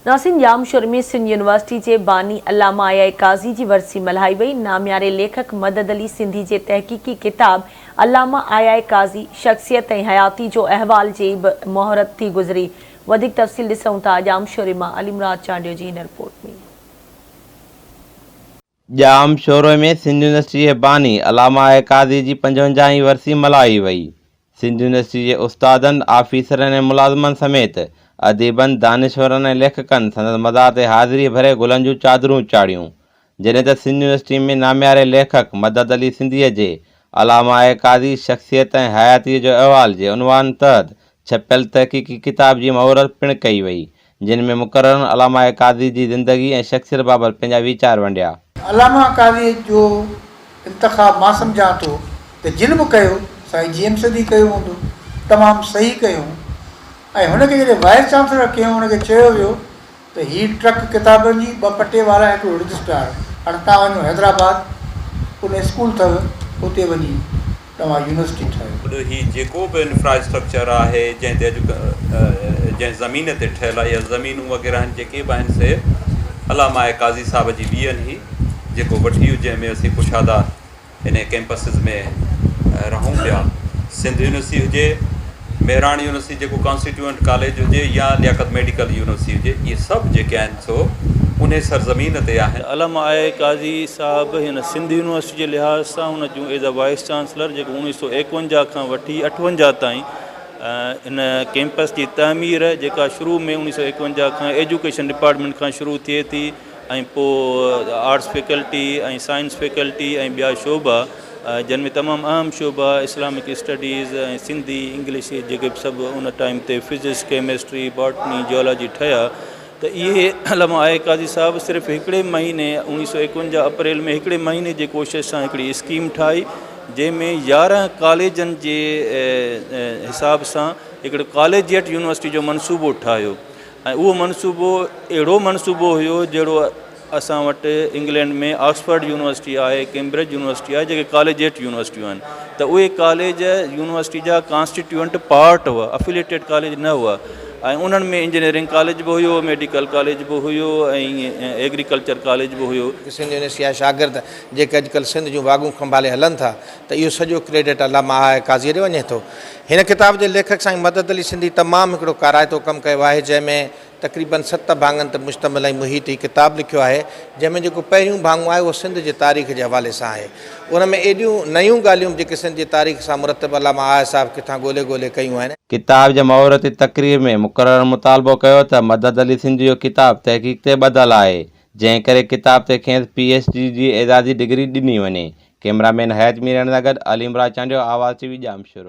नासिन जामशोर में सिंध यूनिवर्सिटी के बानी अल्लामा आया काज़ी की वरसी मल्हाई वई। नाम्यारे लेखक मदद अली सिंधी के तहकीकी किताब अल्लामा आया काज़ी शख्सियत और हयाती जो अहवाल जी मोहरत थी गुजरी। वधिक तफ़सील ॾिसूं था जामशोर मां अलीमुराद चांडियो जी इन रिपोर्ट में। जामशोर में सिंध यूनिवर्सिटी के बानी अल्लामा आया काज़ी की 55वीं वरसी मल्हाई वई। सिंध यूनिवर्सिटी के उस्तादन, आफिसरन ऐं मुलाज़िमन समेत अदीबन, दानिशवरन ऐं लेखकन संदसि मज़ार ते हाज़िरी भरे गुलन जूं चादरूं चाढ़ियूं। जॾहिं त सिंध यूनिवर्सिटी में नाम्यारे लेखक मदद अली सिंधीअ जे अल्लामा आया काज़ी शख्सियत ऐं हयातीअ जो अहवाल जे उनवान तहत छपियल तहक़ीक़ी किताब जी महूरत पिणु कई वई, जिन में मुक़ररनि अल्लामा आया काज़ी जी ज़िंदगी ऐं शख्सियत बाबति पंहिंजा वीचार वंडिया। अल्लामा काज़ी जो इंतख़ाब मां सम्झां थो त जिन बि कयो साईं जीएम सदी कयो हूंदो, तमामु सही कयो। ऐं हुनखे जॾहिं वाइस चांसलर कयूं, हुनखे चयो वियो त हीअ ट्रक किताबनि जी 2 पटे वारा हिकिड़ो रजिस्ट्रार, हाणे तव्हां वञो हैदराबाद, उन स्कूल अथव, उते वञी तव्हां यूनिवर्सिटी ठाहियो। हीअ जेको बि इंफ्रास्ट्रक्चर आहे जंहिं ते जंहिं ज़मीन ते ठहियलु आहे या ज़मीनूं वग़ैरह आहिनि जेके बि आहिनि से अल्लामा आया काज़ी साहब जी ॿियनि ई जेको वठी जंहिंमें असीं कुशादा इन कैंपसिस में रहूं पिया। सिंध यूनिवर्सिटी हुजे, मेहरान यूनिवर्सिटी जेको कॉन्स्टिट्यूएंट कॉलेज हुजे या लियाकत मेडिकल यूनिवर्सिटी हुजे, इहे सभु जेके आहिनि सो उन सरज़मीन ते आहिनि। अल्लामा आया काज़ी साहब हिन सिंध यूनिवर्सिटी जे लिहाज़ सां हुन जूं एज़ अ वाइस चांसलर जेको 1951 खां वठी 58 ताईं इन कैंपस की तमीर जेका शुरू में 1951 खां एजुकेशन डिपार्टमेंट खां शुरू थिए थी, ऐं पोइ आर्ट्स फैकल्टी ऐं साइंस फैकल्टी ऐं ॿिया शोबा जिन में तमामु अहम शोबा इस्लामिक स्टडीज़ ऐं सिंधी इंग्लिश जेके सभु उन टाइम ते फिज़िक्स, केमिस्ट्री, बॉटनी, जियोलॉजी ठहिया। त इहे अल्लामा आया काज़ी साहब सिर्फ़ु हिकिड़े महीने 1951 अप्रैल में हिकिड़े महीने जे कोशिश सां हिकिड़ी स्कीम ठाही, जंहिंमें 11 कॉलेजनि जे हिसाब सां हिकिड़ो कॉलेजिएट यूनिवर्सिटी जो मनसूबो ठाहियो। ऐं उहो मनसूबो अहिड़ो मनसूबो हुयो जहिड़ो असां वटि इंग्लैंड में ऑक्सफर्ड यूनिवर्सिटी आहे, कैम्ब्रिज यूनिवर्सिटी आहे, जेके कॉलेजिएट यूनिवर्सिटियूं आहिनि। त उहे कॉलेज यूनिवर्सिटी जा कॉन्स्टिट्यूएंट पार्ट हुआ, अफिलिएटेड कॉलेज न हुआ। ऐं उन्हनि में इंजीनियरिंग कॉलेज बि हुयो, मेडिकल कॉलेज बि हुयो ऐं एग्रीकल्चर कॉलेज बि हुयो। सिंध यूनिवर्सिटी जा शागिर्द जेके अॼुकल्ह सिंध जूं वागूं खंभाले हलनि था, त इहो सॼो क्रेडिट अल्लामा आया काज़ी ॾे वञे थो। हिन किताब जे लेखक साईं मदद अली सिंधी तमामु हिकिड़ो काराइतो कमु कयो आहे, जंहिंमें तक़रीबन 7 भाङनि ते मुश्तमिल ऐं मुहित ही किताब लिखियो आहे, जंहिंमें जेको पहिरियों भाङो आहे उहो सिंध जे तारीख़ जे हवाले सां आहे। उन में एॾियूं नयूं ॻाल्हियूं जेके सिंध जी तारीख़ सां मुरतब अल्लामा आया साहब किथां ॻोल्हे कयूं आहिनि। किताब जे महूरती तक़रीर में मुक़रर मुतालबो कयो त मदद अली सिंधी जो किताब तहक़ीक़ ते ॿधल आहे, जंहिं करे किताब ते खेसि PhD जी एज़ाज़ी डिग्री ॾिनी वञे। कैमरामैन हयात मीरन सां गॾु अलीमुराद चांडियो, आवाज़ TV जामशोर।